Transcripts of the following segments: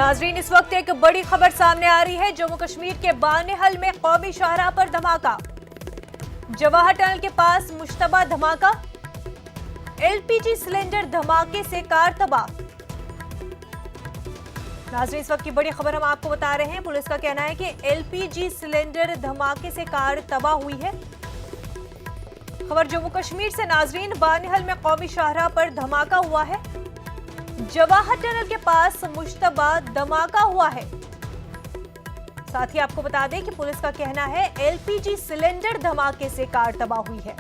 नाजरीन, इस वक्त एक बड़ी खबर सामने आ रही है। जम्मू कश्मीर के बानिहल में कौमी शाहराह पर धमाका, जवाहर टनल के पास मुश्तबा धमाका, एलपीजी सिलेंडर धमाके से कार तबाह। नाजरीन, इस वक्त की बड़ी खबर हम आपको बता रहे हैं। पुलिस का कहना है कि एलपीजी सिलेंडर धमाके से कार तबाह हुई है। खबर जम्मू कश्मीर से। नाजरीन, बानिहल में कौमी शाहराह पर धमाका हुआ है। जवाहर टनल के पास मुश्तबा धमाका हुआ है। साथ ही आपको बता दें कि पुलिस का कहना है एलपीजी सिलेंडर धमाके से कार तबाह हुई है।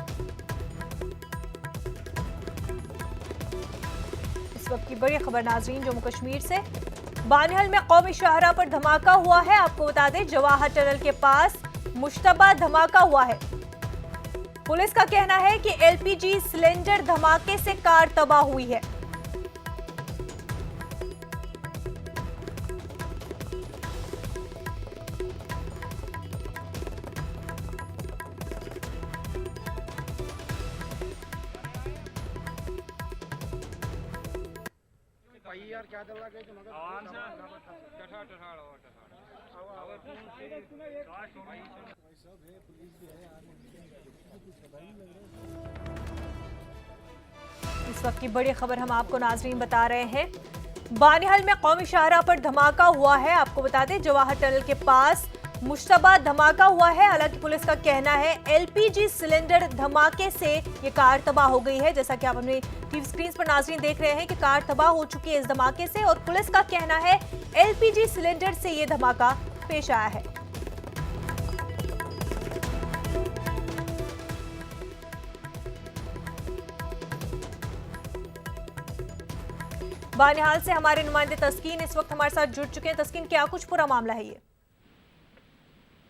इस वक्त की बड़ी खबर नाजरीन जम्मू कश्मीर से। बानिहल में कौमी शाहराह पर धमाका हुआ है। आपको बता दें जवाहर टनल के पास मुश्तबा धमाका हुआ है। पुलिस का कहना है कि एलपीजी सिलेंडर धमाके से कार तबाह हुई है। यार क्या चल रहा है कि मगर आवाज से टठा टठा सब है, पुलिस भी है, कुछ पता नहीं लग रहा। इस वक्त की बड़ी खबर हम आपको नाजरीन बता रहे हैं। बानिहल में कौमी शाहराह पर धमाका हुआ है। आपको बता दें जवाहर टनल के पास मुश्तबा धमाका हुआ है। हालांकि पुलिस का कहना है एलपीजी सिलेंडर धमाके से ये कार तबाह हो गई है। जैसा कि आप अपनी टीवी स्क्रीन पर नाजरीन देख रहे हैं कि कार तबाह हो चुकी है इस धमाके से, और पुलिस का कहना है एलपीजी सिलेंडर से ये धमाका पेश आया है। बानिहाल से हमारे नुमाइंदे तस्कीन इस वक्त हमारे साथ जुड़ चुके हैं। तस्कीन, क्या कुछ पूरा मामला है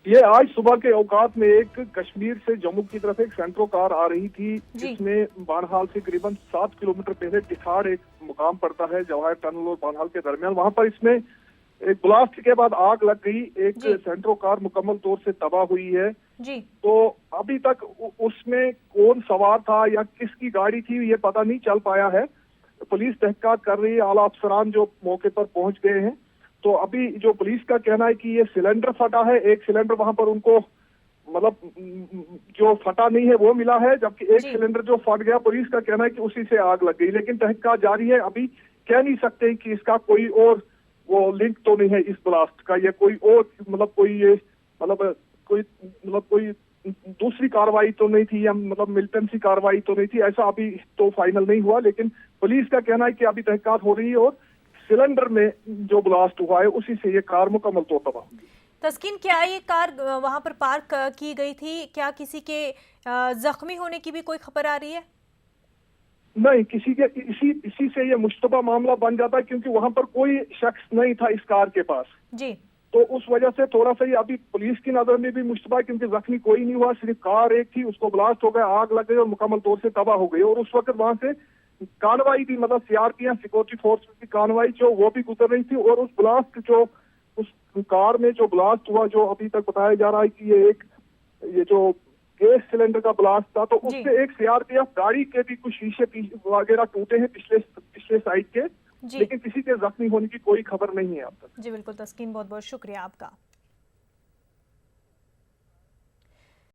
ये आज सुबह के औकात में एक कश्मीर से जम्मू की तरफ एक सेंट्रो कार आ रही थी, जिसमें बानहाल से करीबन 7 किलोमीटर पहले टिठाड़ एक मुकाम पड़ता है जवाहर टनल और बानहाल के दरमियान। वहां पर इसमें एक ब्लास्ट के बाद आग लग गई। एक सेंट्रो कार मुकम्मल तौर से तबाह हुई है जी। तो अभी तक उसमें कौन सवार था या किसकी गाड़ी थी ये पता नहीं चल पाया है। पुलिस तहकीकात कर रही है, आला अफसरान जो मौके पर पहुंच गए हैं। तो अभी जो पुलिस का कहना है कि ये सिलेंडर फटा है, एक सिलेंडर वहां पर उनको मतलब जो फटा नहीं है वो मिला है, जबकि एक सिलेंडर जो फट गया पुलिस का कहना है कि उसी से आग लग गई। लेकिन तहकीकात जारी है, अभी कह नहीं सकते कि इसका कोई और वो लिंक तो नहीं है इस ब्लास्ट का, या कोई और कोई दूसरी कार्रवाई तो नहीं थी या मिलिटेंसी कार्रवाई तो नहीं थी, ऐसा अभी तो फाइनल नहीं हुआ। लेकिन पुलिस का कहना है कि अभी तहकीकात हो रही है और सिलेंडर में जो ब्लास्ट हुआ है उसी से ये कार मुकम्मल तौर पर तबाह। तस्कीन, क्या ये कार वहां पर पार्क की गई थी? क्या किसी के जख्मी होने की भी कोई खबर आ रही है? नहीं, किसी के इसी से ये मुश्तबा मामला बन जाता है, क्योंकि वहां पर कोई शख्स नहीं था इस कार के पास जी। तो उस वजह से थोड़ा सा ये अभी पुलिस की नजर में भी मुश्तबा, क्योंकि जख्मी कोई नहीं हुआ, सिर्फ कार एक थी, उसको ब्लास्ट हो गया, आग लग गई और मुकम्मल तौर से तबाह हो गई। और उस वक्त वहां से कार्रवाई भी सीआरपीएफ सिक्योरिटी फोर्स की कार्रवाई जो वो भी गुजर रही थी। और उस ब्लास्ट जो उस कार में जो ब्लास्ट हुआ, जो अभी तक बताया जा रहा है कि ये जो गैस सिलेंडर का ब्लास्ट था, तो उससे एक सीआरपीएफ गाड़ी के भी कुछ शीशे वगैरह टूटे हैं पिछले साइड के, लेकिन किसी के जख्मी होने की कोई खबर नहीं है अब तक। जी बिल्कुल तस्कीन, बहुत बहुत शुक्रिया आपका।